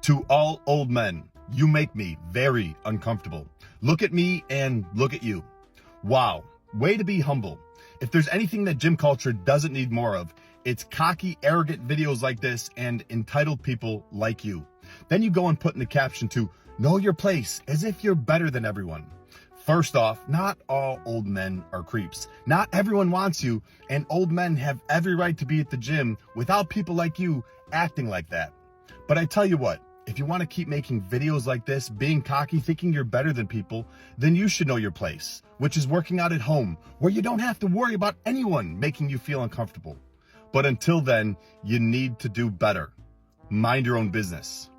To all old men, you make me very uncomfortable. Look at me and look at you. Wow, way to be humble. If there's anything that gym culture doesn't need more of, it's cocky, arrogant videos like this and entitled people like you. Then you go and put in the caption to know your place as if you're better than everyone. First off, not all old men are creeps. Not everyone wants you, and old men have every right to be at the gym without people like you acting like that. But I tell you what, if you want to keep making videos like this, being cocky, thinking you're better than people, then you should know your place, which is working out at home, where you don't have to worry about anyone making you feel uncomfortable. But until then, you need to do better. Mind your own business.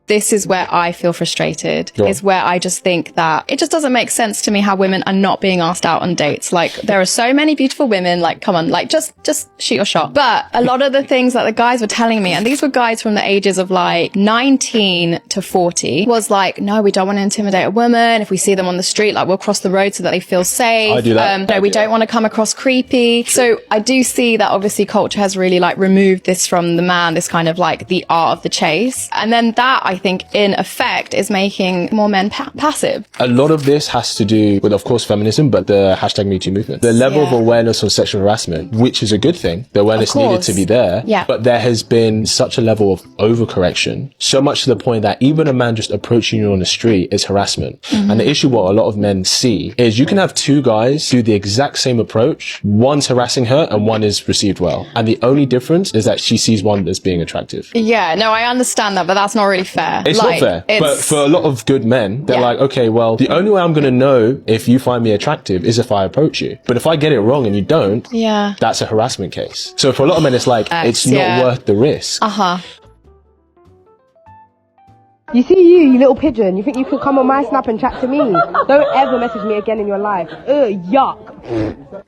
This is where I feel frustrated, is where I just think that it just doesn't make sense to me how women are not being asked out on dates. Like, there are so many beautiful women, like, come on, like, just shoot your shot. But a lot of the things that the guys were telling me, and these were guys from the ages of like 19 to 40, was like, no, we don't want to intimidate a woman. If we see them on the street, like, we'll cross the road so that they feel safe. I do that. No, we don't want to come across creepy. So I do see that obviously culture has really like removed this from the man, this kind of like the art of the chase. And then that, I think, in effect, is making more men passive. A lot of this has to do with, of course, feminism, but the hashtag #MeToo movement. The level of awareness on sexual harassment, which is a good thing. The awareness needed to be there. Yeah. But there has been such a level of overcorrection, so much to the point that even a man just approaching you on the street is harassment. Mm-hmm. And the issue what a lot of men see is you can have two guys do the exact same approach. One's harassing her and one is received well. And the only difference is that she sees one as being attractive. Yeah, no, I understand that, but that's not really fair. It's not fair. But for a lot of good men, they're like, okay, well, the only way I'm going to know if you find me attractive is if I approach you. But if I get it wrong and you don't, that's a harassment case. So for a lot of men, it's like, it's not worth the risk. You see you little pigeon, you think you can come on my snap and chat to me? Don't ever message me again in your life. Yuck.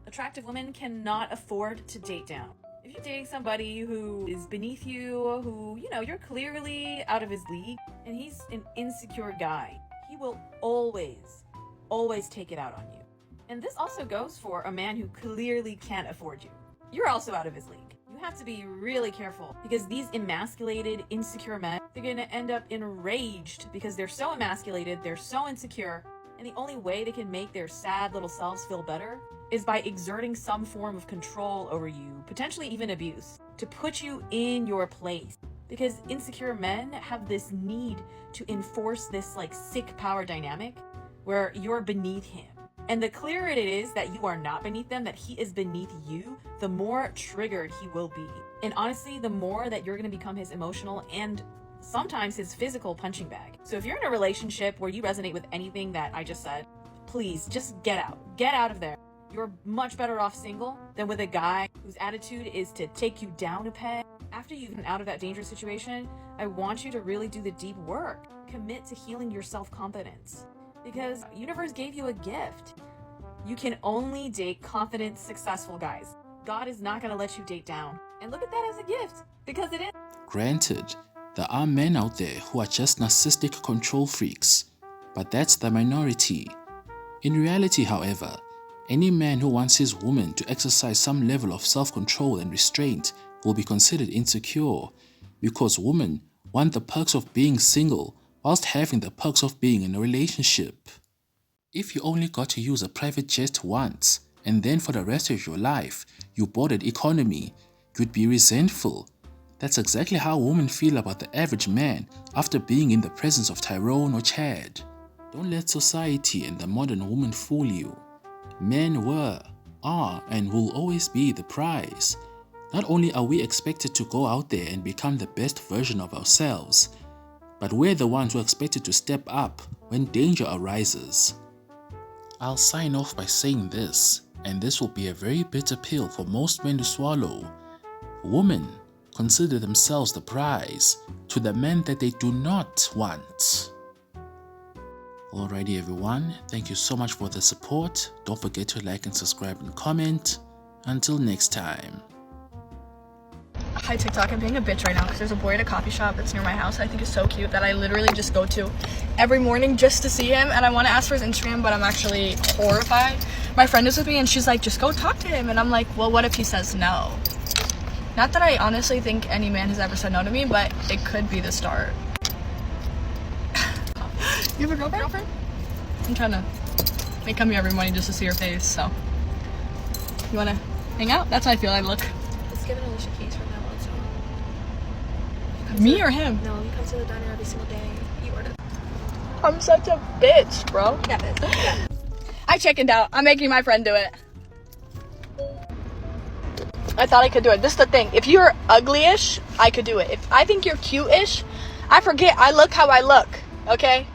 Attractive women cannot afford to date down. If you're dating somebody who is beneath you, who, you know, you're clearly out of his league, and he's an insecure guy, he will always take it out on you. And this also goes for a man who clearly can't afford you. You're also out of his league. You have to be really careful, because these emasculated, insecure men, they're gonna end up enraged because they're so emasculated, they're so insecure, and the only way they can make their sad little selves feel better is by exerting some form of control over you, potentially even abuse, to put you in your place. Because insecure men have this need to enforce this like sick power dynamic where you're beneath him. And the clearer it is that you are not beneath them, that he is beneath you, the more triggered he will be. And honestly, the more that you're gonna become his emotional and sometimes his physical punching bag. So if you're in a relationship where you resonate with anything that I just said, please just get out. Get out of there. You're much better off single than with a guy whose attitude is to take you down a peg. After you've been out of that dangerous situation, I want you to really do the deep work. Commit to healing your self-confidence. Because the universe gave you a gift. You can only date confident, successful guys. God is not going to let you date down. And look at that as a gift, because it is. Granted, there are men out there who are just narcissistic control freaks, but that's the minority. In reality, however, any man who wants his woman to exercise some level of self-control and restraint will be considered insecure, because women want the perks of being single whilst having the perks of being in a relationship. If you only got to use a private jet once, and then for the rest of your life you boarded economy, you'd be resentful. That's exactly how women feel about the average man after being in the presence of Tyrone or Chad. Don't let society and the modern woman fool you. Men were, are, and will always be the prize. Not only are we expected to go out there and become the best version of ourselves, but we're the ones who are expected to step up when danger arises. I'll sign off by saying this, and this will be a very bitter pill for most men to swallow. Women consider themselves the prize to the men that they do not want. Alrighty everyone, thank you so much for the support. Don't forget to like and subscribe and comment. Until next time. Hi TikTok, I'm being a bitch right now because there's a boy at a coffee shop that's near my house that I think is so cute that I literally just go to every morning just to see him, and I want to ask for his Instagram, but I'm actually horrified my friend is with me and she's like, just go talk to him. And I'm like, well, what if he says no? Not that I honestly think any man has ever said no to me, but it could be the start. You have a girlfriend? I'm trying to make come here every morning just to see her face, so. You wanna hang out? That's how I feel I look. Let's give Alicia keys from now on, so. Me or him? No, you come to the diner every single day. You order. I'm such a bitch, bro. Yeah, bitch. I chickened out. I'm making my friend do it. I thought I could do it. This is the thing. If you're ugly-ish, I could do it. If I think you're cute-ish, I forget I look how I look, okay?